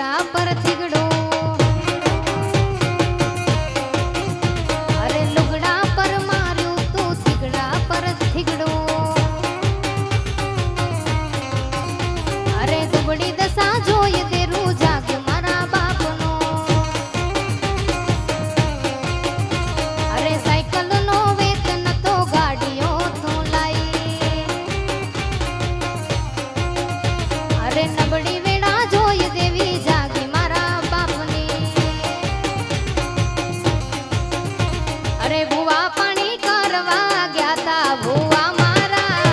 થીગડા પર થીગડો અરે લુગડા પર માર્યું તું થીગડા પર થીગડો અરે દુબળી દશા જોઈ તેરું જાગ્યો મારા બાપનો અરે સાયકલ નો વેતન તો ગાડીઓ તું લાઈ અરે નબળી વેડા જોઈ દેવી જાગી મારા બાપની અરે ભુવા પાણી કરવા ગયા તા ભુવા મારા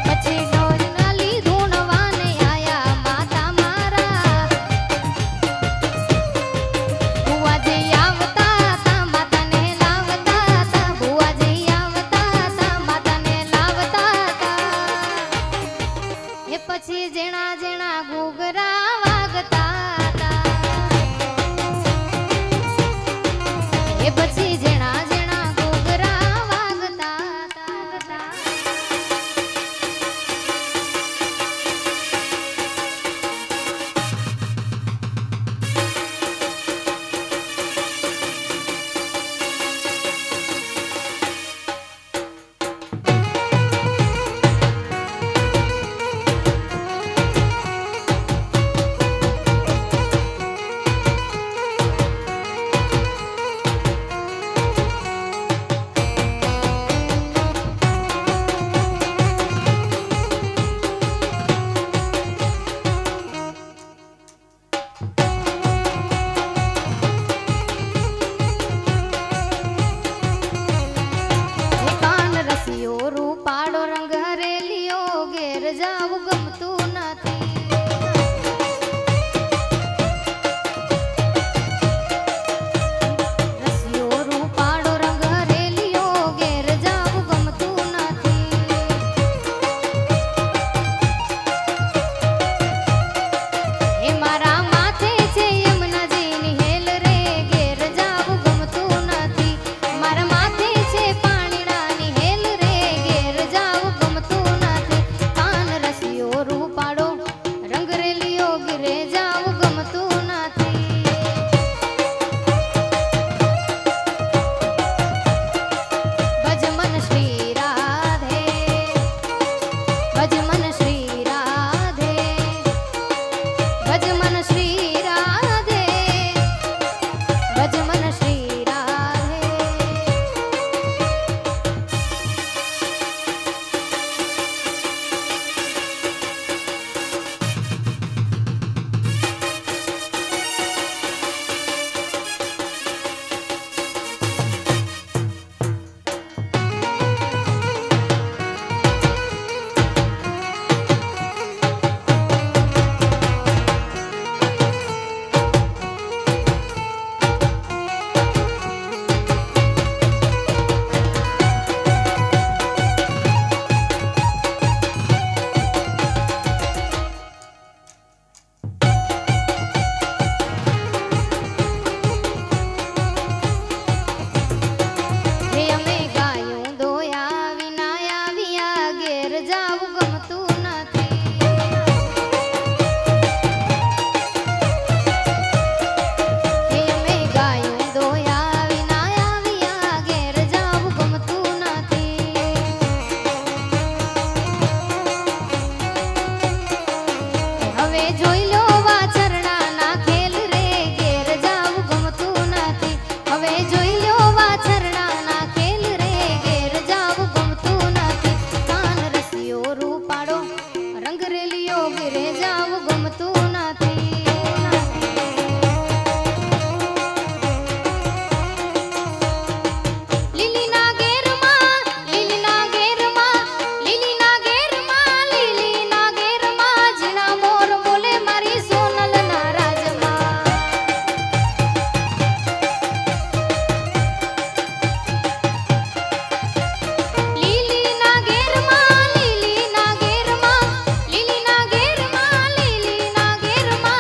પછી ડોલ નાલી ધૂણવાને આયા માતા મારા ભુવાજી આવતા તા માતાને લાવતા તા ભુવાજી આવતા તા માતાને લાવતા તા એ પછી જેણા જેણા ઘૂઘરા વાગતા તા એ પછી જેણા જેણા ઘૂઘરા વાગતા તા કાન રસિયો રૂપાળો રંગ હરેલિયો ઘેર જાવું ગમતું નથી રસિયો રૂપાળો રંગ હરેલિયો ઘેર જાવું ગમતું નથી એ મારા માથે છે યમુનાજીની હેલ રે ઘેર જાવું ગમતું નથી મારા માથે છે પાણીડાની હેલ રે ઘેર જાવું ગમતું નથી કાન રસિયો રૂપાળો રંગ રેલિયો ઘેરે જાવું ગમતું નથી ભજ મન શ્રી રાધે ભજ મન શ્રી રાધે ભજ મન શ્રી રાધે ભજ મન શ્રી રાધે હે અમે ગાયું દોયા વિના આવ્યા ઘેર જાવું ગમતું નથી હે અમે ગાયું દોયા વિના આવ્યા ઘેર જાવું ગમતું નથી હવે જોઈ લો વાછરડાના ખેલ રે ઘેર જાવું ગમતું નથી હવે જોઈ લો વાછરડાના ખેલ રે ઘેર જાવું ગમતું નથી કાન રસિયો રૂપાળો રંગ રેલિયો ઘેરે જાવું ગમતું નથી લીલીના ઘેરમાં લીલીના ઘેરમાં લીલીના ઘેરમાં લીલીના ઘેરમાં ઝીણા મોર બોલે મારી સોનલના રાજમાં લીલીના ઘેરમાં લીલીના ઘેરમાં લીલીના ઘેરમાં લીલીના ઘેરમાં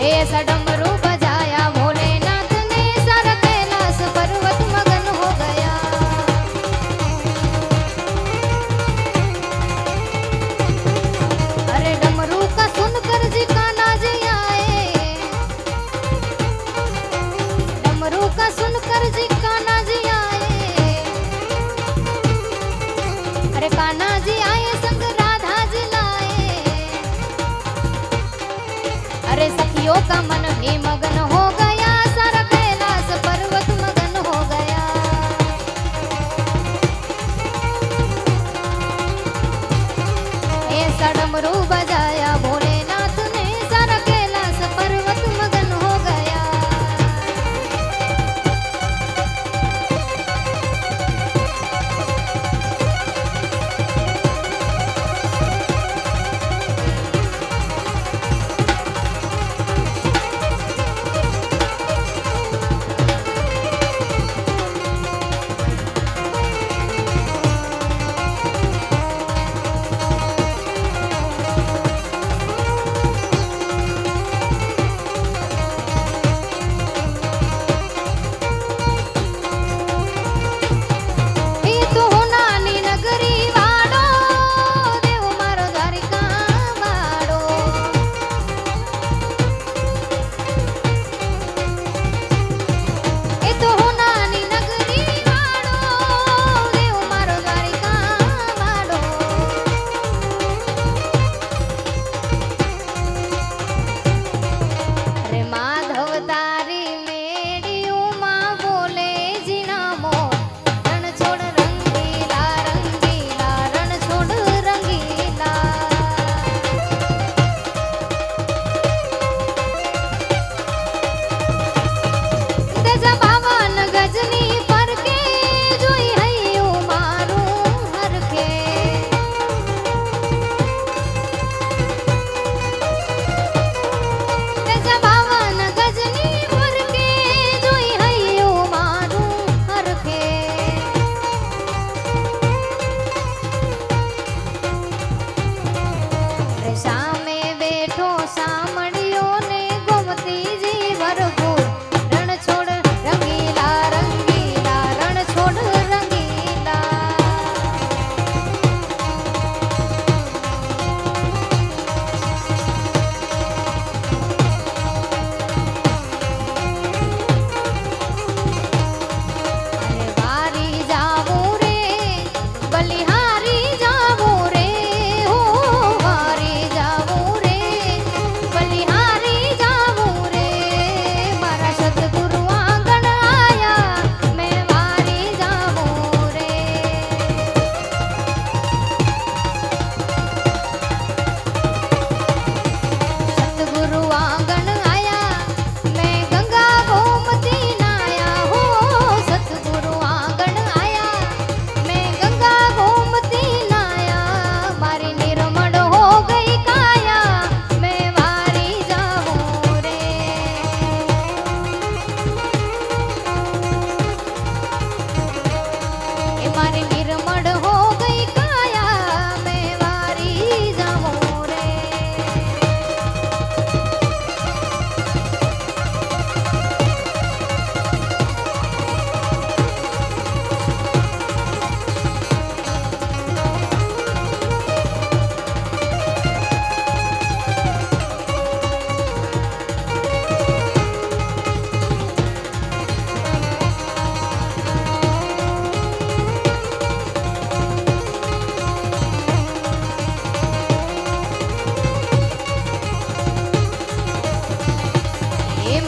ऐसा डमरू बजाया भोलेनाथ ने, सारा कैलाश पर्वत मगन हो गया। अरे डमरू का सुनकर जी कान्हा जी आए, डमरू का सुनकर जी कान्हा जी आए। अरे कान्हा जी आए संग राधा जी लाए। अरे सखियों का मन भी मगन हो गया, सारा कैलाश पर्वत मगन हो गया। ऐसा डमरू बजाया भोलेनाथ ने, सारा कैलाश पर्वत मगन हो गया।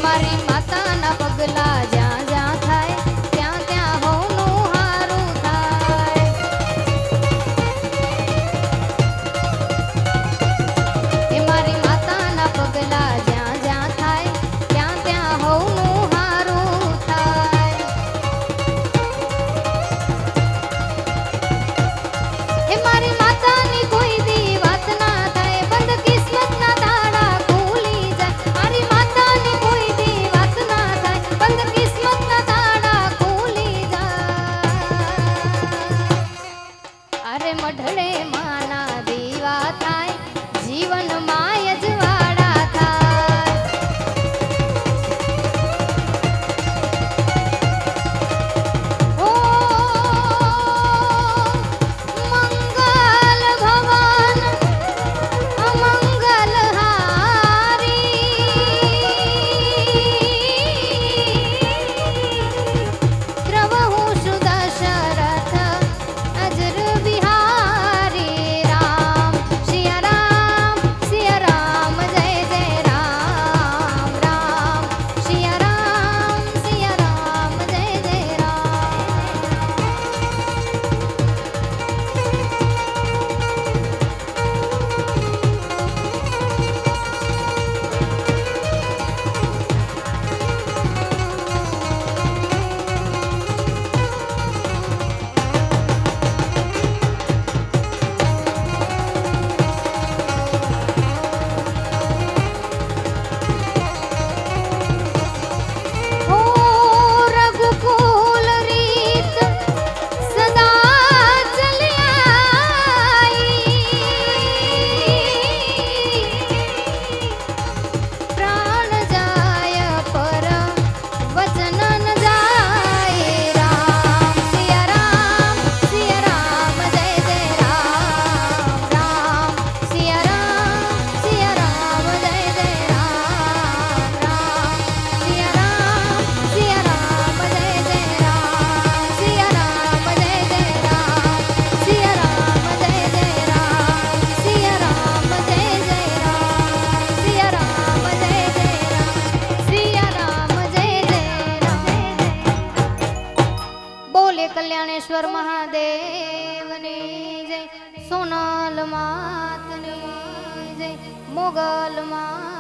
મારી માતાના પગલા જ્યાં જ્યાં થાય ત્યાં ત્યાં હોનું હારું થાય. એ મારી માતાના પગલા જ્યાં જ્યાં થાય ત્યાં ત્યાં હોનું હારું થાય. એ મારી માતાની કોઈ દી વાત ના થાય, બંધ કિસ્મતના તાળા ખુલી જાય. મારી માતાની કોઈ દી વાત ના થાય, બંધ કિસ્મત કલ્યાણેશ્વર મહાદેવની જય, સોનલ માતની જય, મોગલ માં